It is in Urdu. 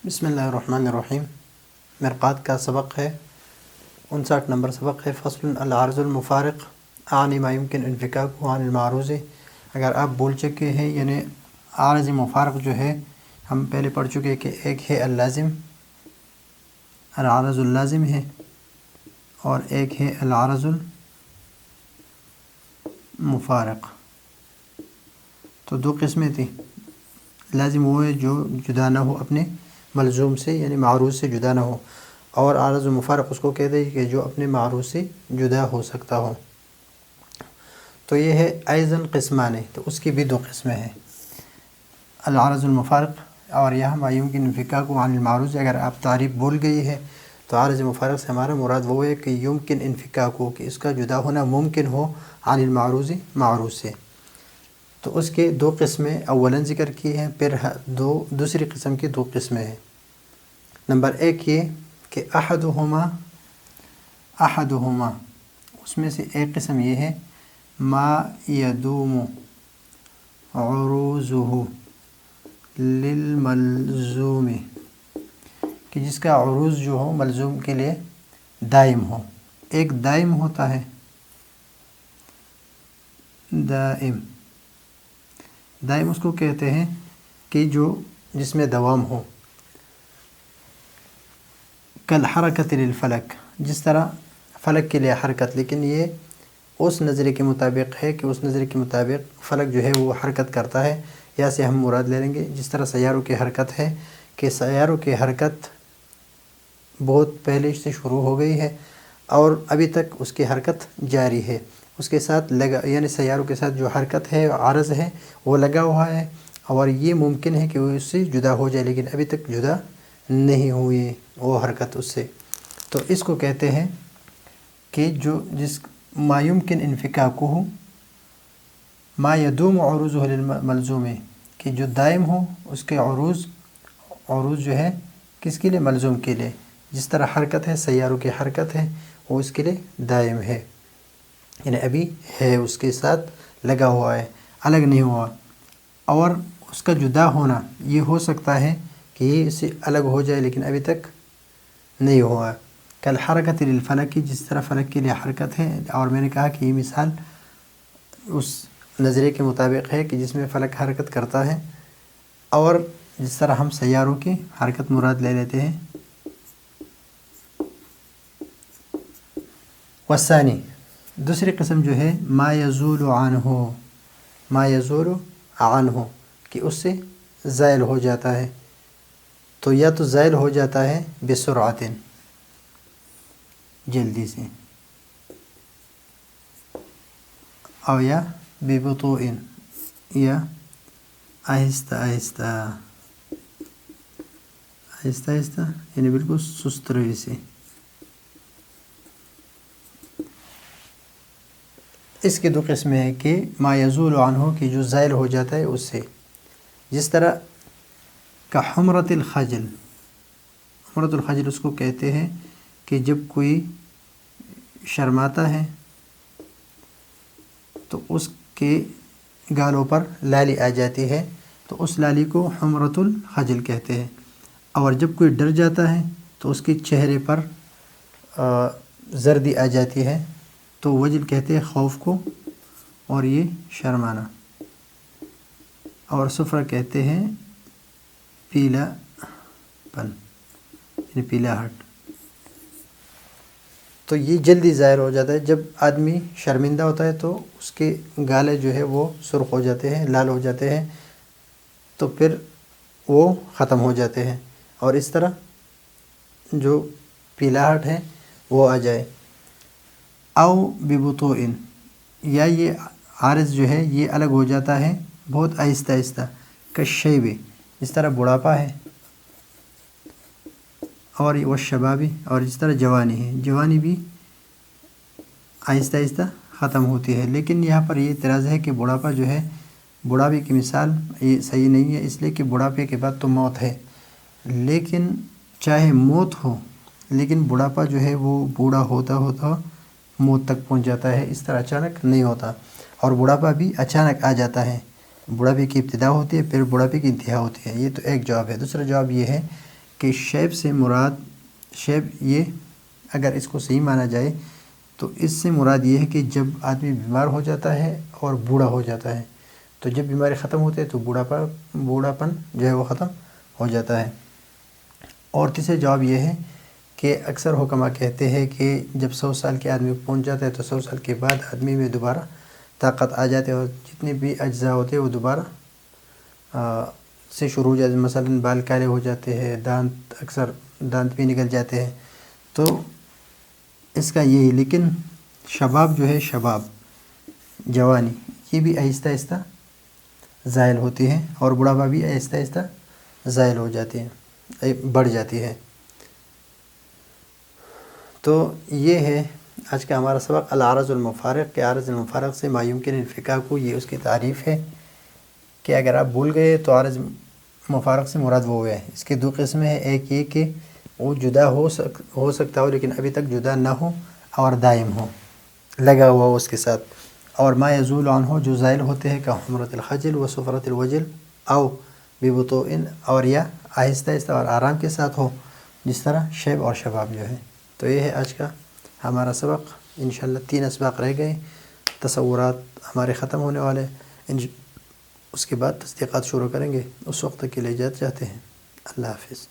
بسم اللہ الرحمن الرحیم۔ مرقات کا سبق ہے 59 نمبر سبق ہے۔ فصل العارض المفارق عن ما يمكن انفكاكه عن المعروض۔ اگر آپ بول چکے ہیں یعنی عارض مفارق جو ہے ہم پہلے پڑھ چکے کہ ایک ہے اللازم، العارض اللازم ہے، اور ایک ہے العارض المفارق۔ تو دو قسمیں تھیں۔ لازم وہ ہے جو جدا نہ ہو اپنے ملزوم سے یعنی معروض سے جدا نہ ہو، اور عارض مفارق اس کو کہتے ہیں کہ جو اپنے معروض سے جدا ہو سکتا ہو۔ تو یہ ہے ایضاً قسمان، تو اس کی بھی دو قسمیں ہیں، العارض المفارق اور یہاں ما يمكن انفكاكه عن المعروض۔ اگر آپ تعریف بول گئی ہے تو عارض مفارق سے ہمارا مراد وہ ہے کہ یمکن انفكاكه، کہ اس کا جدا ہونا ممکن ہو، عن المعروض، معروض سے۔ تو اس کے دو قسمیں اولاً ذکر کی ہیں، پھر دوسری قسم کی دو قسمیں ہیں۔ نمبر ایک یہ کہ احدہما اس میں سے ایک قسم یہ ہے ما یدوم عروضہ للملزوم، کہ جس کا عروض جو ہو ملزوم کے لیے دائم ہو۔ ایک دائم ہوتا ہے، دائم اس کو کہتے ہیں کہ جس میں دوام ہو، کل حرکت للفلک، جس طرح فلک کے لیے حرکت، لیکن یہ اس نظریے کے مطابق ہے کہ اس نظریے کے مطابق فلک جو ہے وہ حرکت کرتا ہے، یا سے ہم مراد لے لیں گے جس طرح سیاروں کی حرکت ہے کہ سیاروں کی حرکت بہت پہلے سے شروع ہو گئی ہے اور ابھی تک اس کی حرکت جاری ہے، اس کے ساتھ یعنی سیاروں کے ساتھ جو حرکت ہے عارض ہے وہ لگا ہوا ہے، اور یہ ممکن ہے کہ وہ اس سے جدا ہو جائے لیکن ابھی تک جدا نہیں ہوئی وہ حرکت اس سے۔ تو اس کو کہتے ہیں کہ جس ما يمكن انفكاكه ما يدوم عروضه للملزوم، کہ جو دائم ہو اس کے عروض جو ہے کس کے لیے؟ ملزوم کے لیے۔ جس طرح حرکت ہے سیاروں کی حرکت ہے وہ اس کے لیے دائم ہے، یعنی ابھی ہے، اس کے ساتھ لگا ہوا ہے، الگ نہیں ہوا۔ اور اس کا جدا ہونا یہ ہو سکتا ہے کہ یہ اس سے الگ ہو جائے لیکن ابھی تک نہیں ہوا۔ کل حرکت للفلک، کی جس طرح فلک کے لیے حرکت ہے، اور میں نے کہا کہ یہ مثال اس نظریے کے مطابق ہے کہ جس میں فلک حرکت کرتا ہے، اور جس طرح ہم سیاروں کی حرکت مراد لے لیتے ہیں۔ والثانی، دوسری قسم جو ہے ما یزول عنہ، کہ اس سے زائل ہو جاتا ہے۔ تو یا تو زائل ہو جاتا ہے بسرعت، جلدی سے، او یا ببطوء، یا آہستہ آہستہ یعنی بالکل سست روی سے۔ اس کی دو قسمیں ہیں کہ ما یزول عنہ، کہ جو زائل ہو جاتا ہے اس سے، جس طرح کا حمرۃ الخجل۔ حمرۃ الخجل اس کو کہتے ہیں کہ جب کوئی شرماتا ہے تو اس کے گالوں پر لالی آ جاتی ہے، تو اس لالی کو حمرۃ الخجل کہتے ہیں۔ اور جب کوئی ڈر جاتا ہے تو اس کے چہرے پر زردی آ جاتی ہے، تو وجل کہتے ہیں خوف کو، اور یہ شرمانا۔ اور صفرہ کہتے ہیں پیلا پن، یعنی پیلا ہٹ۔ تو یہ جلدی ظاہر ہو جاتا ہے جب آدمی شرمندہ ہوتا ہے تو اس کے گالے جو ہے وہ سرخ ہو جاتے ہیں، لال ہو جاتے ہیں، تو پھر وہ ختم ہو جاتے ہیں، اور اس طرح جو پیلاہٹ ہے وہ آ جائے۔ او ببطوء، یا یہ عارض جو ہے یہ الگ ہو جاتا ہے بہت آہستہ آہستہ، کالشیب، جس طرح بڑھاپا ہے، اور والشباب، اور جس طرح جوانی ہے، جوانی بھی آہستہ آہستہ ختم ہوتی ہے۔ لیکن یہاں پر یہ اعتراض ہے کہ بڑھاپا جو ہے، بڑھاپے کی مثال یہ صحیح نہیں ہے، اس لیے کہ بڑھاپے کے بعد تو موت ہے، لیکن چاہے موت ہو لیکن بڑھاپا جو ہے وہ بوڑھا ہوتا موت تک پہنچ جاتا ہے، اس طرح اچانک نہیں ہوتا۔ اور بڑھاپا بھی اچانک آ جاتا ہے، بڑھاپے کی ابتدا ہوتی ہے پھر بڑھاپے کی انتہا ہوتی ہے۔ یہ تو ایک جواب ہے۔ دوسرا جواب یہ ہے کہ شیب سے مراد شیب یہ اگر اس کو صحیح مانا جائے تو اس سے مراد یہ ہے کہ جب آدمی بیمار ہو جاتا ہے اور بوڑھا ہو جاتا ہے، تو جب بیماری ختم ہوتی ہے تو بوڑھاپن جو ہے وہ ختم ہو جاتا ہے۔ اور تیسرا جواب یہ ہے کہ اکثر حکماء کہتے ہیں کہ جب 100 سال کے آدمی پہنچ جاتا ہے تو 100 سال کے بعد آدمی میں دوبارہ طاقت آ جاتے ہے اور جتنے بھی اجزاء ہوتے ہیں وہ دوبارہ سے شروع ہو جاتے ہیں۔ مثلا بال کالے ہو جاتے ہیں، دانت بھی نکل جاتے ہیں، تو اس کا یہی۔ لیکن شباب جو ہے، شباب جوانی، یہ بھی آہستہ آہستہ زائل ہوتی ہے اور بڑھاپا بھی آہستہ آہستہ زائل ہو جاتی ہے، بڑھ جاتی ہے۔ تو یہ ہے آج کا ہمارا سبق العارض المفارق کہ عارض المفارق سے ما یمکن انفکاک، یہ اس کی تعریف ہے کہ اگر آپ بھول گئے تو عارض مفارق سے مراد وہ ہے۔ اس کے 2 قسمیں ہیں، ایک یہ کہ وہ جدا ہو سکتا ہو لیکن ابھی تک جدا نہ ہو اور دائم ہو، لگا ہوا ہو اس کے ساتھ، اور ما یزول عنہ جو زائل ہوتے ہیں کہ حمرۃ الخجل و صفرۃ الوجل او ببطوء، اور یا آہستہ آہستہ اور آرام کے ساتھ ہو، جس طرح شیب اور شباب جو ہے۔ تو یہ ہے آج کا ہمارا سبق۔ انشاءاللہ 3 اسباق رہ گئے، تصورات ہمارے ختم ہونے والے، اس کے بعد تصدیقات شروع کریں گے۔ اس وقت کے لیے اجازت چاہتے ہیں۔ اللہ حافظ۔